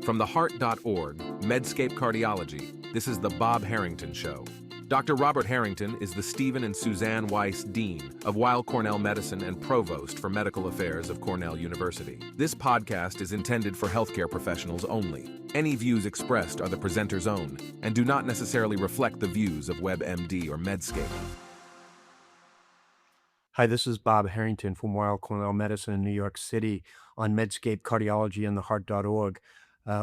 From theheart.org, Medscape Cardiology, this is the Bob Harrington Show. Dr. Robert Harrington is the Stephen and Suzanne Weiss Dean of Weill Cornell Medicine and Provost for Medical Affairs of Cornell University. This podcast is intended for healthcare professionals only. Any views expressed are the presenter's own and do not necessarily reflect the views of WebMD or Medscape. Hi, this is Bob Harrington from Weill Cornell Medicine in New York City on Medscape Cardiology and theheart.org.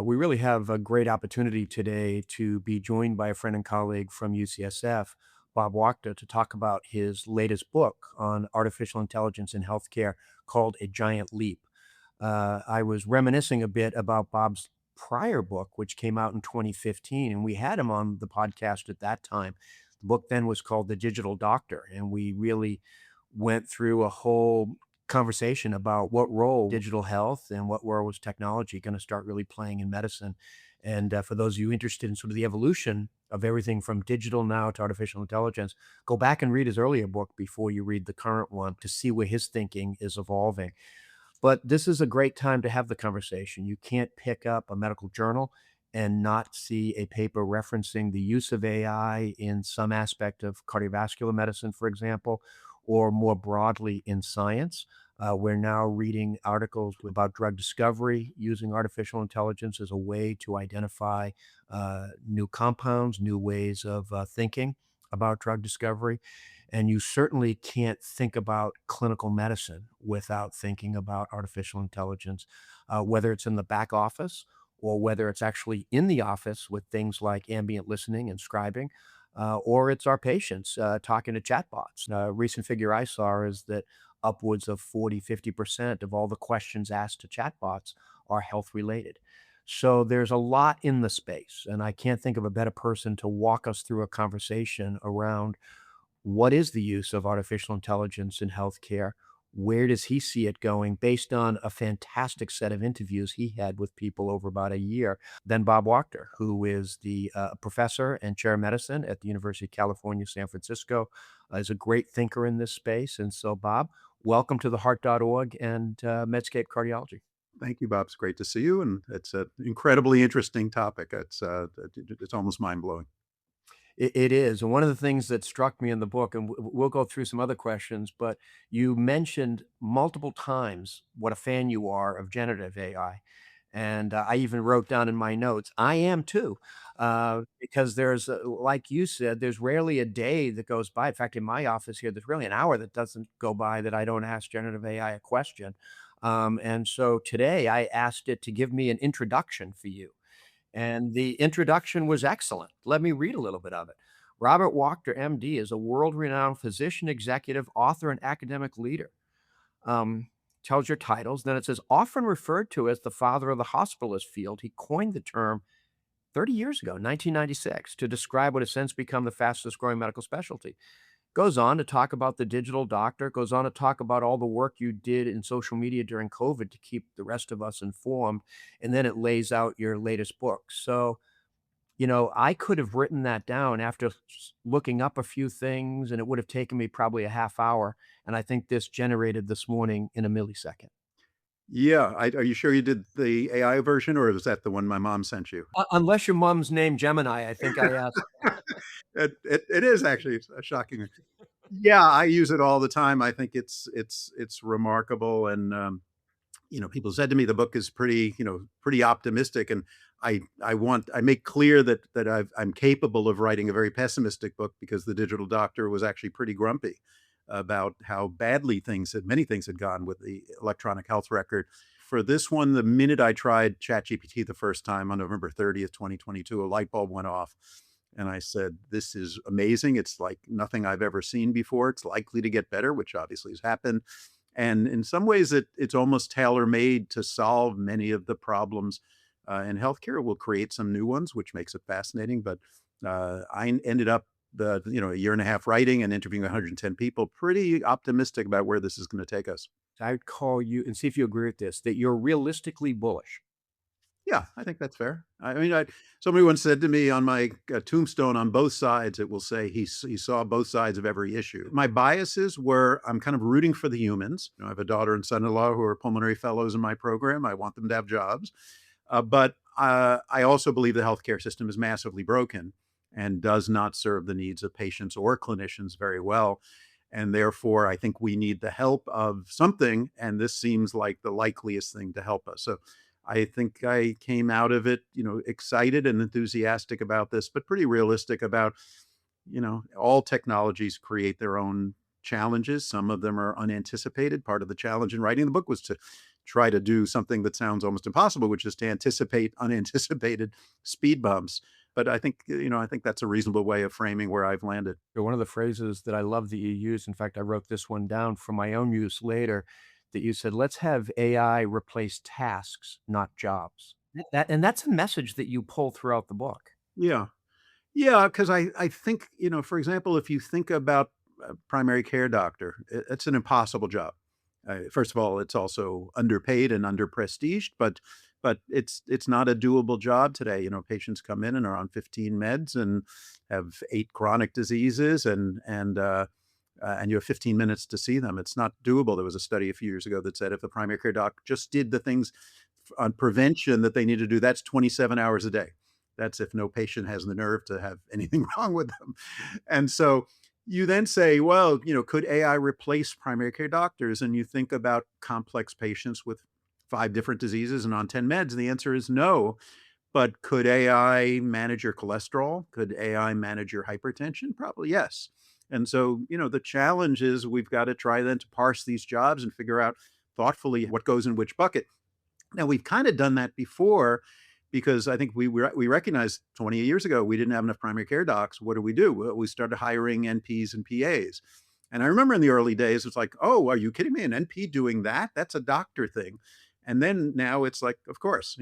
We really have a great opportunity today to be joined by a friend and colleague from UCSF, Bob Wachter, to talk about his latest book on artificial intelligence in healthcare called A Giant Leap. I was reminiscing a bit about Bob's prior book, which came out in 2015, and we had him on the podcast at that time. The book then was called The Digital Doctor, and we really went through a whole conversation about what role digital health and what role was technology going to start really playing in medicine. And for those of you interested in sort of the evolution of everything from digital now to artificial intelligence, go back and read his earlier book before you read the current one to see where his thinking is evolving. But this is a great time to have the conversation. You can't pick up a medical journal and not see a paper referencing the use of AI in some aspect of cardiovascular medicine, for example, or more broadly in science. We're now reading articles about drug discovery using artificial intelligence as a way to identify new compounds, new ways of thinking about drug discovery. And you certainly can't think about clinical medicine without thinking about artificial intelligence, whether it's in the back office or whether it's actually in the office with things like ambient listening and scribing, or it's our patients talking to chatbots. A recent figure I saw is that upwards of 40–50% of all the questions asked to chatbots are health related. So there's a lot in the space, and I can't think of a better person to walk us through a conversation around what is the use of artificial intelligence in healthcare. Where does he see it going based on a fantastic set of interviews he had with people over about a year? Then Bob Wachter, who is the professor and chair of medicine at the University of California, San Francisco, is a great thinker in this space. And so, Bob, welcome to theheart.org and Medscape Cardiology. Thank you, Bob. It's great to see you. And it's an incredibly interesting topic. It's almost mind-blowing. It is. And one of the things that struck me in the book, and we'll go through some other questions, but you mentioned multiple times what a fan you are of generative AI. And I even wrote down in my notes, I am too, because there's, like you said, there's rarely a day that goes by. In fact, in my office here, there's really an hour that doesn't go by that I don't ask generative AI a question. And so today I asked it to give me an introduction for you. And the introduction was excellent. Let me read a little bit of it. Robert Wachter, MD, is a world-renowned physician, executive, author, and academic leader. Tells your titles. Then it says, often referred to as the father of the hospitalist field, he coined the term 30 years ago, 1996, to describe what has since become the fastest growing medical specialty. Goes on to talk about the digital doctor, goes on to talk about all the work you did in social media during COVID to keep the rest of us informed. And then it lays out your latest book. So, you know, I could have written that down after looking up a few things, and it would have taken me probably a half hour. And I think this generated this morning in a millisecond. Yeah. Are you sure you did the AI version, or was that the one my mom sent you? Unless your mom's named Gemini, I think I asked. It is actually shocking. Yeah, I use it all the time. I think it's remarkable. And people said to me the book is pretty optimistic, and I make clear that I'm capable of writing a very pessimistic book, because The Digital Doctor was actually pretty grumpy about how badly many things had gone with the electronic health record. For this one, the minute I tried ChatGPT the first time on November 30th, 2022, a light bulb went off. And I said, this is amazing. It's like nothing I've ever seen before. It's likely to get better, which obviously has happened. And in some ways, it's almost tailor-made to solve many of the problems in healthcare. We'll create some new ones, which makes it fascinating. But I ended up a year and a half writing and interviewing 110 people, pretty optimistic about where this is going to take us. I'd call you, and see if you agree with this, that you're realistically bullish. Yeah, I think that's fair. I mean, somebody once said to me on my tombstone, on both sides, it will say he saw both sides of every issue. My biases were, I'm kind of rooting for the humans. I have a daughter and son-in-law who are pulmonary fellows in my program. I want them to have jobs. But I also believe the healthcare system is massively broken and does not serve the needs of patients or clinicians very well. And therefore, I think we need the help of something, and this seems like the likeliest thing to help us. So I think I came out of it, excited and enthusiastic about this, but pretty realistic about, all technologies create their own challenges. Some of them are unanticipated. Part of the challenge in writing the book was to try to do something that sounds almost impossible, which is to anticipate unanticipated speed bumps. But I think that's a reasonable way of framing where I've landed. One of the phrases that I love that you use, in fact, I wrote this one down for my own use later, that you said, let's have AI replace tasks, not jobs. And that's a message that you pull throughout the book. Yeah. Yeah, because I think, for example, if you think about a primary care doctor, it's an impossible job. First of all, it's also underpaid and underprestiged, but it's not a doable job today. Patients come in and are on 15 meds and have 8 chronic diseases, and you have 15 minutes to see them. It's not doable. There was a study a few years ago that said if the primary care doc just did the things on prevention that they need to do, that's 27 hours a day. That's if no patient has the nerve to have anything wrong with them. And so you then say, well, could AI replace primary care doctors? And you think about complex patients with 5 different diseases and on 10 meds. And the answer is no. But could AI manage your cholesterol? Could AI manage your hypertension? Probably yes. And so, the challenge is we've got to try then to parse these jobs and figure out thoughtfully what goes in which bucket. Now, we've kind of done that before because I think we recognized 20 years ago we didn't have enough primary care docs. What do? Well, we started hiring NPs and PAs. And I remember in the early days, it's like, oh, are you kidding me? An NP doing that? That's a doctor thing. And then now it's like, of course,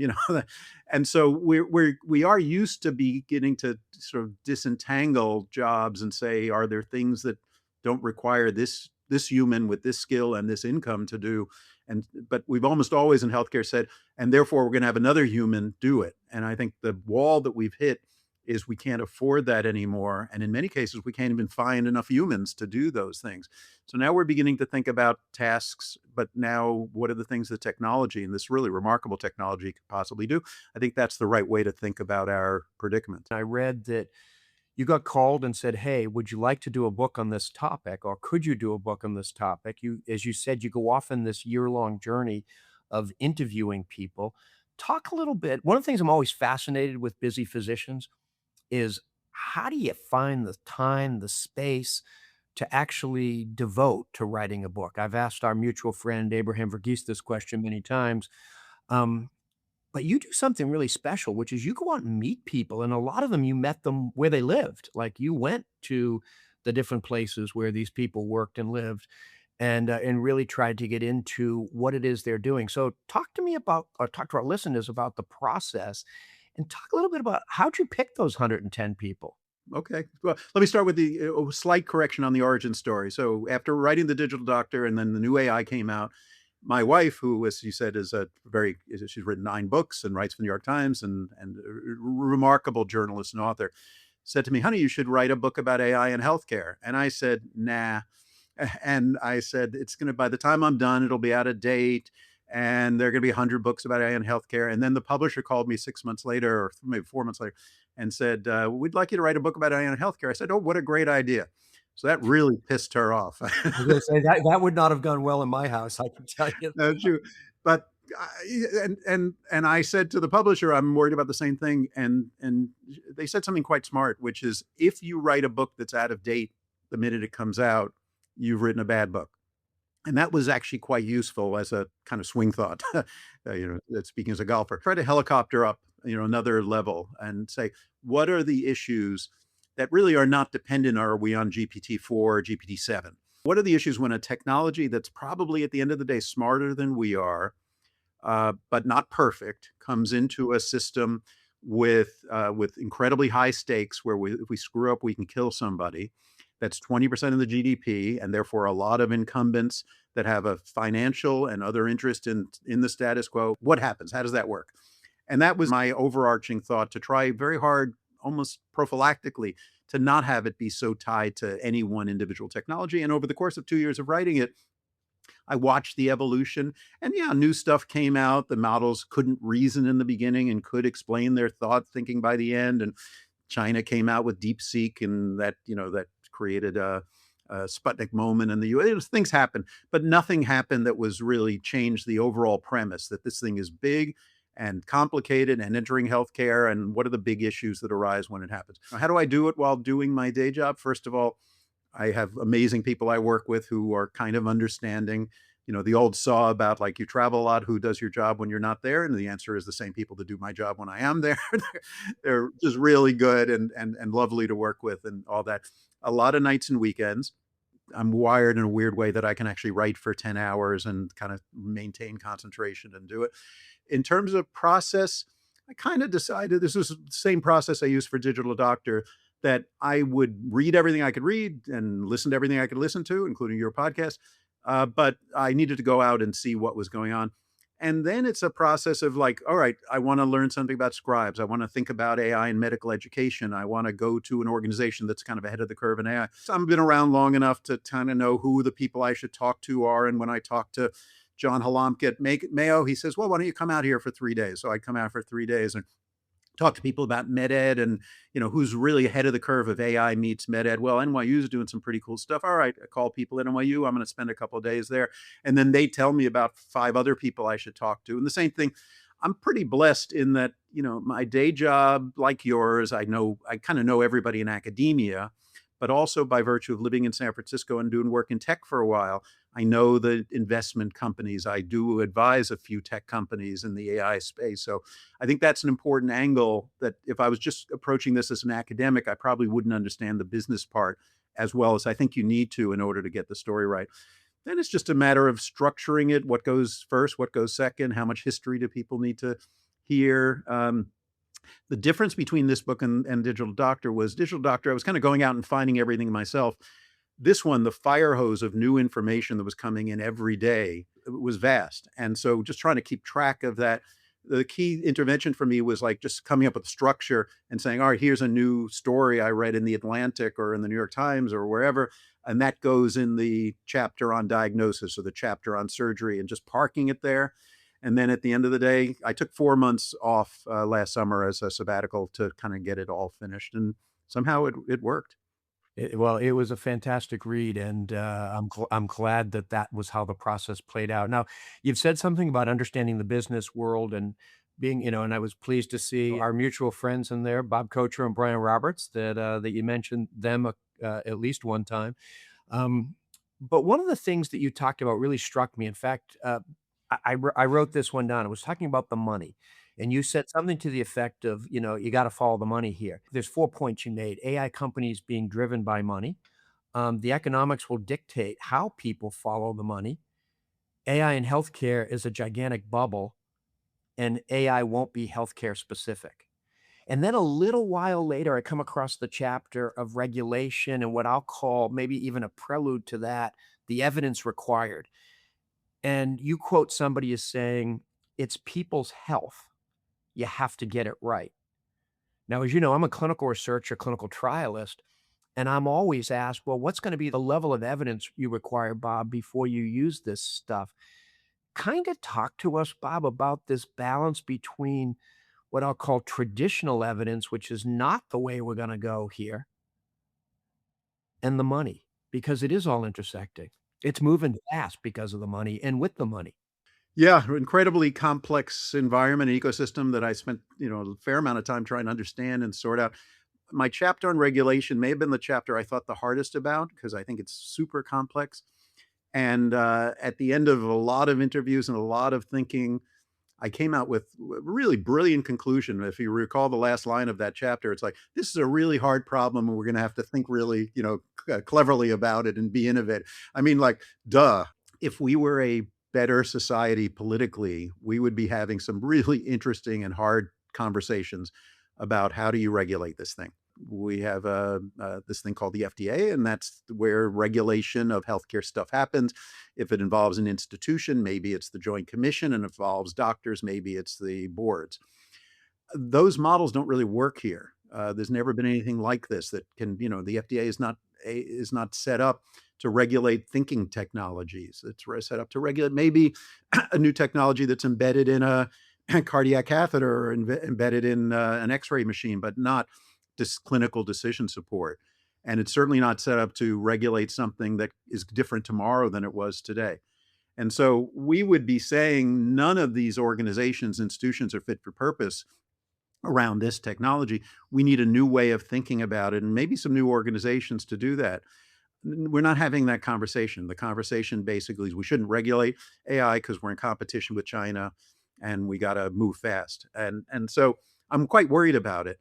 and so we are used to beginning to sort of disentangle jobs and say, are there things that don't require this human with this skill and this income to do? But we've almost always in healthcare said, and therefore we're going to have another human do it. And I think the wall that we've hit is we can't afford that anymore. And in many cases, we can't even find enough humans to do those things. So now we're beginning to think about tasks, but now what are the things that technology and this really remarkable technology could possibly do? I think that's the right way to think about our predicament. I read that you got called and said, hey, would you like to do a book on this topic? Or could you do a book on this topic? As you said, you go off in this year-long journey of interviewing people. Talk a little bit. One of the things I'm always fascinated with busy physicians is how do you find the time, the space to actually devote to writing a book? I've asked our mutual friend Abraham Verghese this question many times. But you do something really special, which is you go out and meet people, and a lot of them, you met them where they lived. Like, you went to the different places where these people worked and lived and really tried to get into what it is they're doing. So talk to me about, or talk to our listeners about the process, and talk a little bit about how'd you pick those 110 people? Okay. Well, let me start with the slight correction on the origin story. So after writing The Digital Doctor and then the new AI came out, my wife, who, as you said, she's written 9 books and writes for the New York Times and a remarkable journalist and author, said to me, honey, you should write a book about AI and healthcare. And I said, nah. And I said, by the time I'm done, it'll be out of date. And there are going to be 100 books about AI and healthcare. And then the publisher called me 6 months later, or maybe 4 months later, and said, we'd like you to write a book about AI and healthcare. I said, oh, what a great idea. So that really pissed her off. I was gonna say that would not have gone well in my house, I can tell you. No, true. But and I said to the publisher, I'm worried about the same thing. And they said something quite smart, which is if you write a book that's out of date the minute it comes out, you've written a bad book. And that was actually quite useful as a kind of swing thought, speaking as a golfer. Try to helicopter up, another level and say, what are the issues that really are not dependent? Are we on GPT-4 or GPT-7? What are the issues when a technology that's probably at the end of the day smarter than we are, but not perfect, comes into a system with incredibly high stakes where if we screw up, we can kill somebody. That's 20% of the GDP, and therefore a lot of incumbents that have a financial and other interest in the status quo. What happens? How does that work? And that was my overarching thought, to try very hard, almost prophylactically, to not have it be so tied to any one individual technology. And over the course of 2 years of writing it, I watched the evolution, and yeah, new stuff came out. The models couldn't reason in the beginning and could explain their thought thinking by the end. And China came out with DeepSeek, and that created a Sputnik moment in the US. Things happened, but nothing happened that was really changed the overall premise that this thing is big and complicated and entering healthcare. And what are the big issues that arise when it happens? How do I do it while doing my day job? First of all, I have amazing people I work with who are kind of understanding. The old saw about like you travel a lot, who does your job when you're not there? And the answer is the same people that do my job when I am there. They're just really good and lovely to work with and all that. A lot of nights and weekends. I'm wired in a weird way that I can actually write for 10 hours and kind of maintain concentration and do it. In terms of process, I kind of decided this was the same process I used for Digital Doctor, that I would read everything I could read and listen to everything I could listen to, including your podcast. But I needed to go out and see what was going on. And then it's a process of like, all right, I want to learn something about scribes. I want to think about AI in medical education. I want to go to an organization that's kind of ahead of the curve in AI. So I've been around long enough to kind of know who the people I should talk to are. And when I talk to John Halamka at Mayo, he says, well, why don't you come out here for 3 days? So I come out for 3 days and talk to people about med ed and who's really ahead of the curve of AI meets med ed. Well, NYU is doing some pretty cool stuff. All right, I call people at NYU. I'm going to spend a couple of days there, and then they tell me about 5 other people I should talk to. And the same thing, I'm pretty blessed in that my day job, like yours, I kind of know everybody in academia, but also by virtue of living in San Francisco and doing work in tech for a while, I know the investment companies. I do advise a few tech companies in the AI space. So I think that's an important angle that if I was just approaching this as an academic, I probably wouldn't understand the business part as well as I think you need to in order to get the story right. Then it's just a matter of structuring it. What goes first? What goes second? How much history do people need to hear? The difference between this book and Digital Doctor was Digital Doctor, I was kind of going out and finding everything myself. This one, the fire hose of new information that was coming in every day was vast. And so just trying to keep track of that. The key intervention for me was like just coming up with structure and saying, all right, here's a new story I read in the Atlantic or in the New York Times or wherever. And that goes in the chapter on diagnosis or the chapter on surgery, and just parking it there. And then at the end of the day, I took 4 months off last summer as a sabbatical to kind of get it all finished. And somehow it worked. Well, it was a fantastic read, and I'm glad that that was how the process played out. Now, you've said something about understanding the business world and being, and I was pleased to see our mutual friends in there, Bob Kocher and Brian Roberts, that you mentioned them at least one time. Um, but one of the things that you talked about really struck me. In fact, I wrote this one down. I was talking about the money. And you said something to the effect of, you got to follow the money here. There's 4 points you made. AI companies being driven by money. The economics will dictate how people follow the money. AI in healthcare is a gigantic bubble, and AI won't be healthcare specific. And then a little while later, I come across the chapter of regulation and what I'll call maybe even a prelude to that, the evidence required. And you quote somebody as saying, it's people's health. You have to get it right. Now, as you know, I'm a clinical researcher, clinical trialist, and I'm always asked, well, what's going to be the level of evidence you require, Bob, before you use this stuff? Kind of talk to us, Bob, about this balance between what I'll call traditional evidence, which is not the way we're going to go here, and the money, because it is all intersecting. It's moving fast because of the money and with the money. Yeah, incredibly complex environment and ecosystem that I spent, a fair amount of time trying to understand and sort out. My chapter on regulation may have been the chapter I thought the hardest about because I think it's super complex. And at the end of a lot of interviews and a lot of thinking, I came out with a really brilliant conclusion. If you recall the last line of that chapter, it's like, this is a really hard problem and we're going to have to think really, cleverly about it and be innovative. I mean, like, duh. If we were a better society politically, we would be having some really interesting and hard conversations about how do you regulate this thing. We have this thing called the FDA, and that's where regulation of healthcare stuff happens. If it involves an institution, maybe it's the Joint Commission, and involves doctors, maybe it's the boards. Those models don't really work here. There's never been anything like this that can, the FDA is not is not set up to regulate thinking technologies. It's set up to regulate maybe a new technology that's embedded in a cardiac catheter or embedded in an X-ray machine, but not this clinical decision support. And it's certainly not set up to regulate something that is different tomorrow than it was today. And so we would be saying none of these organizations, institutions are fit for purpose around this technology. We need a new way of thinking about it and maybe some new organizations to do that. We're not having that conversation. The conversation basically is we shouldn't regulate AI because we're in competition with China and we got to move fast. And so I'm quite worried about it.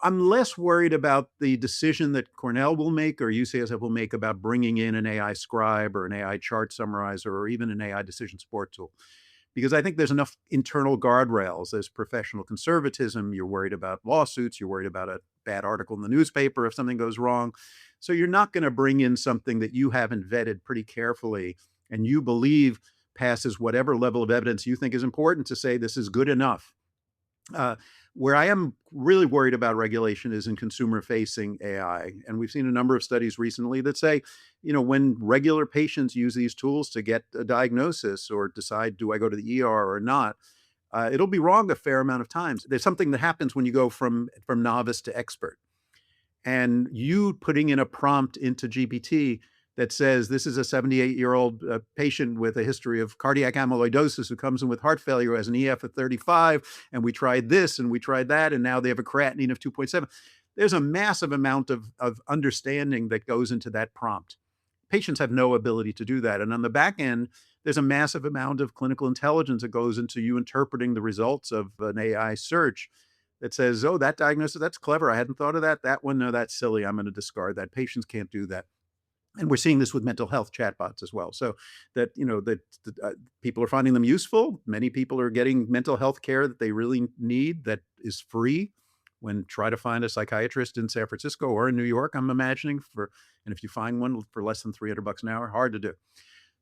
I'm less worried about the decision that Cornell will make or UCSF will make about bringing in an AI scribe or an AI chart summarizer or even an AI decision support tool. Because I think there's enough internal guardrails. There's professional conservatism. You're worried about lawsuits. You're worried about a bad article in the newspaper if something goes wrong. So you're not going to bring in something that you haven't vetted pretty carefully and you believe passes whatever level of evidence you think is important to say this is good enough. Where I am really worried about regulation is in consumer-facing AI. And we've seen a number of studies recently that say, when regular patients use these tools to get a diagnosis or decide, do I go to the ER or not, it'll be wrong a fair amount of times. There's something that happens when you go from novice to expert. And you putting in a prompt into GPT that says this is a 78-year-old patient with a history of cardiac amyloidosis who comes in with heart failure as an EF of 35, and we tried this and we tried that, and now they have a creatinine of 2.7. There's a massive amount of understanding that goes into that prompt. Patients have no ability to do that. And on the back end, there's a massive amount of clinical intelligence that goes into you interpreting the results of an AI search that says, oh, that diagnosis, that's clever. I hadn't thought of that. That one, no, that's silly. I'm going to discard that. Patients can't do that. And we're seeing this with mental health chatbots as well. So that, people are finding them useful. Many people are getting mental health care that they really need that is free. When try to find a psychiatrist in San Francisco or in New York, I'm imagining and if you find one for less than $300 an hour, hard to do.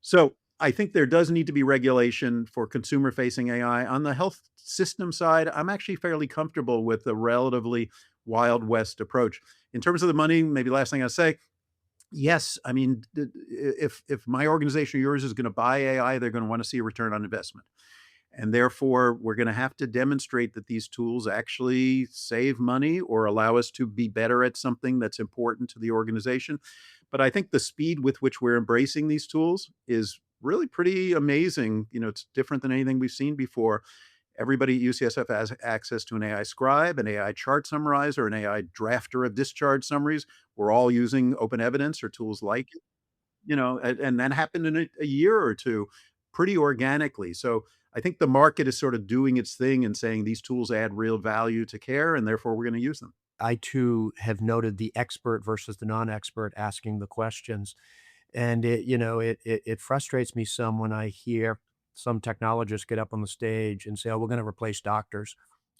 So I think there does need to be regulation for consumer-facing AI. On the health system side, I'm actually fairly comfortable with a relatively Wild West approach. In terms of the money, maybe last thing I'll say, yes, I mean, if my organization or yours is going to buy AI, they're going to want to see a return on investment. And therefore, we're going to have to demonstrate that these tools actually save money or allow us to be better at something that's important to the organization. But I think the speed with which we're embracing these tools is really pretty amazing. It's different than anything we've seen before. Everybody at UCSF has access to an AI scribe, an AI chart summarizer, an AI drafter of discharge summaries. We're all using open evidence or tools like it, and that happened in a year or two pretty organically. So I think the market is sort of doing its thing and saying these tools add real value to care, and therefore we're going to use them. I too have noted the expert versus the non-expert asking the questions. And it frustrates me some when I hear some technologists get up on the stage and say, "Oh, we're going to replace doctors."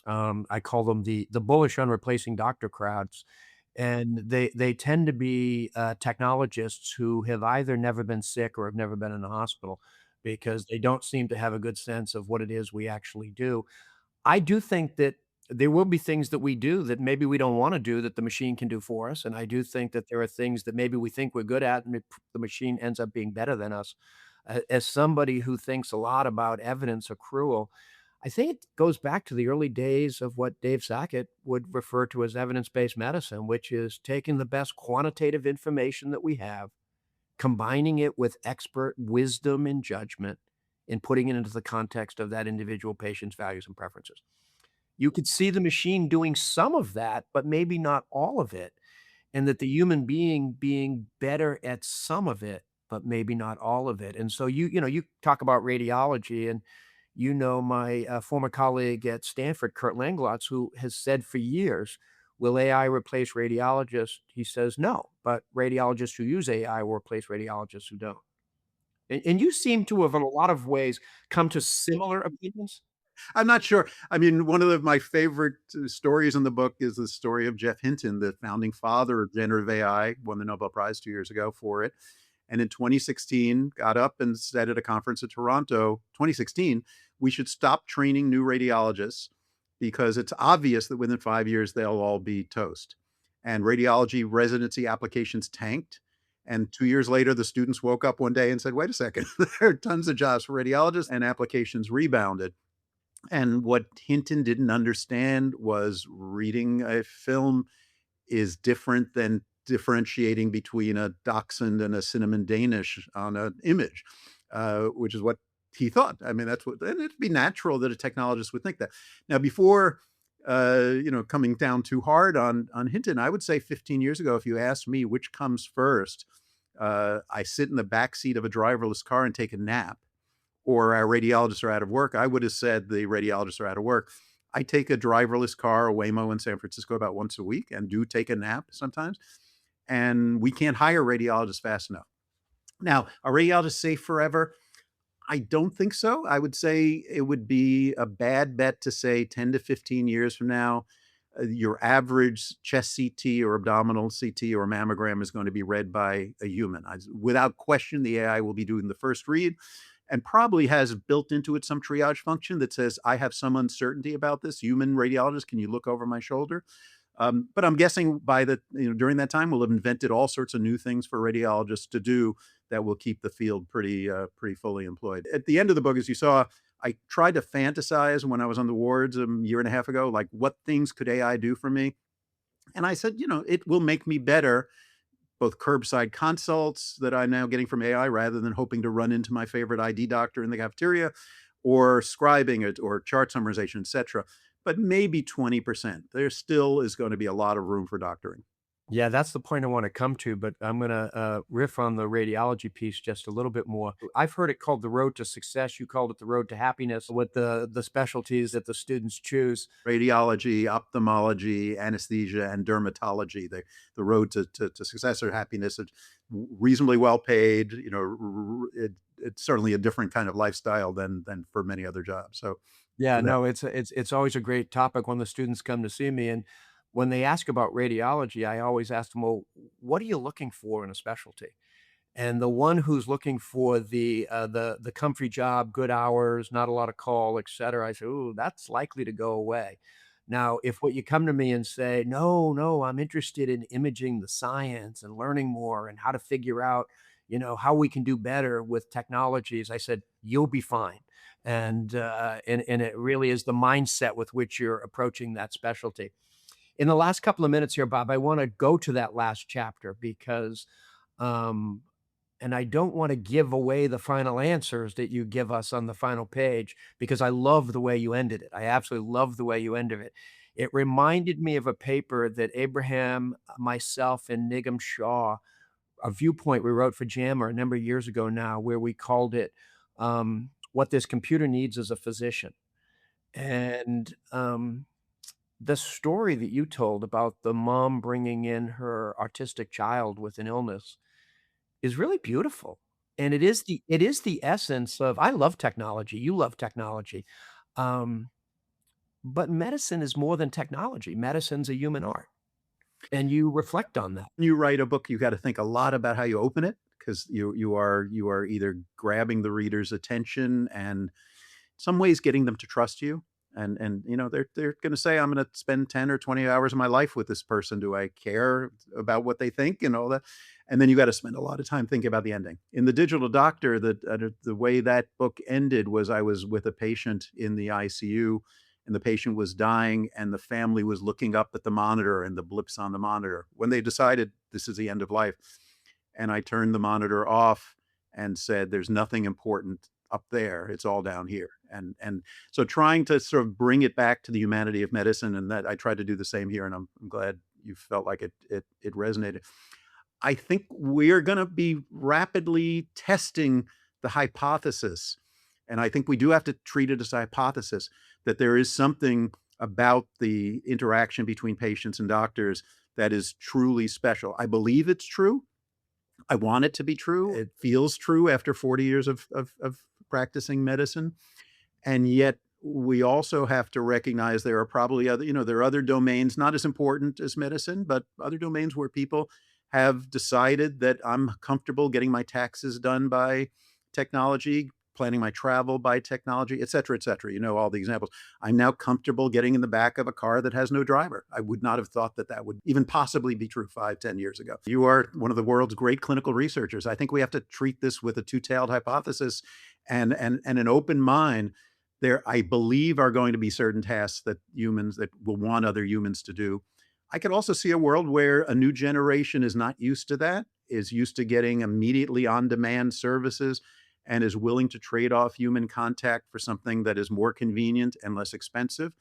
I call them the bullish on replacing doctor crowds, and they tend to be technologists who have either never been sick or have never been in a hospital because they don't seem to have a good sense of what it is we actually do. I do think that there will be things that we do that maybe we don't wanna do that the machine can do for us, and I do think that there are things that maybe we think we're good at, and the machine ends up being better than us. As somebody who thinks a lot about evidence accrual, I think it goes back to the early days of what Dave Sackett would refer to as evidence-based medicine, which is taking the best quantitative information that we have, combining it with expert wisdom and judgment, and putting it into the context of that individual patient's values and preferences. You could see the machine doing some of that, but maybe not all of it, and that the human being better at some of it, but maybe not all of it. And so you talk about radiology, and my former colleague at Stanford, Kurt Langlotz, who has said for years, "Will AI replace radiologists?" He says, "No, but radiologists who use AI will replace radiologists who don't." And you seem to have, in a lot of ways, come to similar opinions? I'm not sure. I mean, one of my favorite stories in the book is the story of Jeff Hinton, the founding father of generative AI, won the Nobel Prize 2 years ago for it. And in 2016, got up and said at a conference in Toronto, 2016, we should stop training new radiologists because it's obvious that within 5 years, they'll all be toast. and radiology residency applications tanked. And 2 years later, the students woke up one day and said, wait a second, there are tons of jobs for radiologists, and applications rebounded. And what Hinton didn't understand was reading a film is different than differentiating between a dachshund and a cinnamon Danish on an image, which is what he thought. I mean, that's what, and it'd be natural that a technologist would think that. Now, before, coming down too hard on Hinton, I would say 15 years ago, if you asked me which comes first, I sit in the back seat of a driverless car and take a nap, or our radiologists are out of work, I would have said the radiologists are out of work. I take a driverless car, a Waymo in San Francisco, about once a week, and do take a nap sometimes. And we can't hire radiologists fast enough. Now, are radiologists safe forever? I don't think so. I would say it would be a bad bet to say 10 to 15 years from now, your average chest CT or abdominal CT or mammogram is going to be read by a human. Without question, the AI will be doing the first read and probably has built into it some triage function that says, I have some uncertainty about this. Human radiologist, can you look over my shoulder? But I'm guessing during that time, we'll have invented all sorts of new things for radiologists to do that will keep the field pretty fully employed. At the end of the book, as you saw, I tried to fantasize when I was on the wards a year and a half ago, like what things could AI do for me? And I said, it will make me better, both curbside consults that I'm now getting from AI rather than hoping to run into my favorite ID doctor in the cafeteria, or scribing it, or chart summarization, et cetera. But maybe 20%. There still is going to be a lot of room for doctoring. Yeah, that's the point I want to come to, but I'm going to riff on the radiology piece just a little bit more. I've heard it called the road to success. You called it the road to happiness with the specialties that the students choose. Radiology, ophthalmology, anesthesia, and dermatology. The road to success or happiness is reasonably well paid. It's certainly a different kind of lifestyle than for many other jobs. So Yeah, that, no, it's always a great topic when the students come to see me, and when they ask about radiology, I always ask them, "Well, what are you looking for in a specialty?" And the one who's looking for the comfy job, good hours, not a lot of call, et cetera, I say, "Ooh, that's likely to go away." Now, if what you come to me and say, "No, no, I'm interested in imaging the science and learning more and how to figure out, how we can do better with technologies," I said, "You'll be fine." And it really is the mindset with which you're approaching that specialty. In the last couple of minutes here, Bob, I wanna go to that last chapter because, um and I don't wanna give away the final answers that you give us on the final page because I love the way you ended it. I absolutely love the way you ended it. It reminded me of a paper that Abraham, myself, and Nigam Shah, a viewpoint we wrote for JAMA a number of years ago now, where we called it, "What This Computer Needs Is a Physician." And, the story that you told about the mom bringing in her autistic child with an illness is really beautiful, and it is the essence of I love technology, you love technology, um, but medicine is more than technology. Medicine's a human art, and you reflect on that. when you write a book, you got to think a lot about how you open it, because you are either grabbing the reader's attention and some ways getting them to trust you. And they're going to say, I'm going to spend 10 or 20 hours of my life with this person. Do I care about what they think and all that? And then you got to spend a lot of time thinking about the ending. In The Digital Doctor, the way that book ended was I was with a patient in the ICU, and the patient was dying, and the family was looking up at the monitor and the blips on the monitor when they decided this is the end of life. And I turned the monitor off and said, there's nothing important up there. It's all down here. And so trying to sort of bring it back to the humanity of medicine, and that I tried to do the same here, and I'm glad you felt like it resonated. I think we're going to be rapidly testing the hypothesis, and I think we do have to treat it as a hypothesis that there is something about the interaction between patients and doctors that is truly special. I believe it's true. I want it to be true. It feels true after 40 years of practicing medicine. And yet we also have to recognize there are probably there are other domains, not as important as medicine, but other domains where people have decided that I'm comfortable getting my taxes done by technology, planning my travel by technology, et cetera, et cetera. You know, all the examples. I'm now comfortable getting in the back of a car that has no driver. I would not have thought that that would even possibly be true 5, 10 years ago. You are one of the world's great clinical researchers. I think we have to treat this with a two-tailed hypothesis and an open mind. There, I believe, are going to be certain tasks that humans that will want other humans to do. I could also see a world where a new generation is not used to that, is used to getting immediately on-demand services, and is willing to trade off human contact for something that is more convenient and less expensive.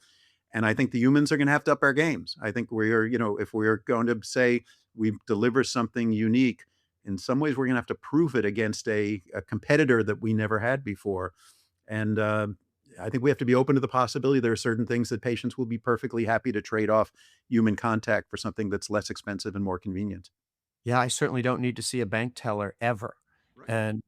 And I think the humans are going to have to up our games. I think we are, you know, if we are going to say we deliver something unique, in some ways we're going to have to prove it against a competitor that we never had before. And I think we have to be open to the possibility there are certain things that patients will be perfectly happy to trade off human contact for something that's less expensive and more convenient. Yeah, I certainly don't need to see a bank teller ever. Right.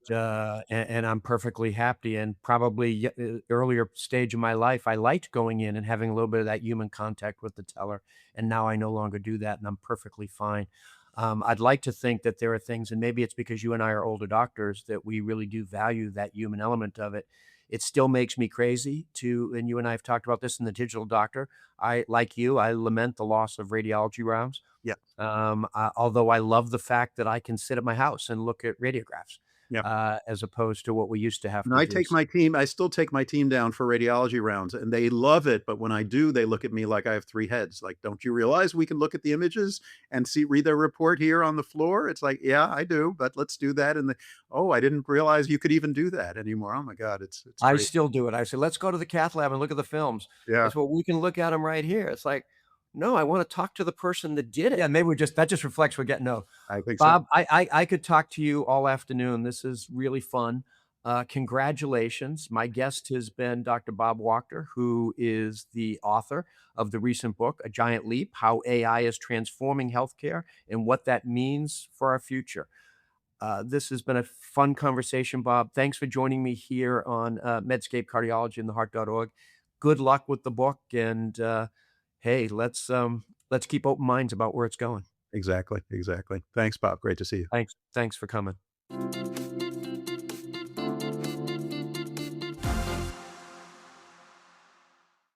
And I'm perfectly happy, and probably earlier stage of my life, I liked going in and having a little bit of that human contact with the teller, and now I no longer do that, and I'm perfectly fine. I'd like to think that there are things, and maybe it's because you and I are older doctors, that we really do value that human element of it. It still makes me crazy to, and you and I have talked about this in the digital doctor. I, like you, I lament the loss of radiology rounds. Yeah. Although I love the fact that I can sit at my house and look at radiographs, Yeah. as opposed to what we used to have And to I do. take my team, I still take my team down for radiology rounds, and they love it. But when I do, they look at me like I have three heads. Like, don't you realize we can look at the images and see, read their report here on the floor? It's like, yeah, I do, but let's do that. And oh, I didn't realize you could even do that anymore. Oh my God, it's I great. still do it. I say, "Let's go to the cath lab and look at the films." Yeah, It's, "Well, we can look at them right here." It's like, "No, I wanna talk to the person that did it." Yeah, maybe that just reflects we're getting no. I think so. Bob, I could talk to you all afternoon. This is really fun. Congratulations. My guest has been Dr. Bob Wachter, who is the author of the recent book, A Giant Leap: How AI is Transforming Healthcare and What That Means for Our Future. This has been a fun conversation, Bob. Thanks for joining me here on Medscape Cardiology and the Heart.org. Good luck with the book, and hey, let's keep open minds about where it's going. Exactly. Exactly. Thanks, Bob. Great to see you. Thanks for coming.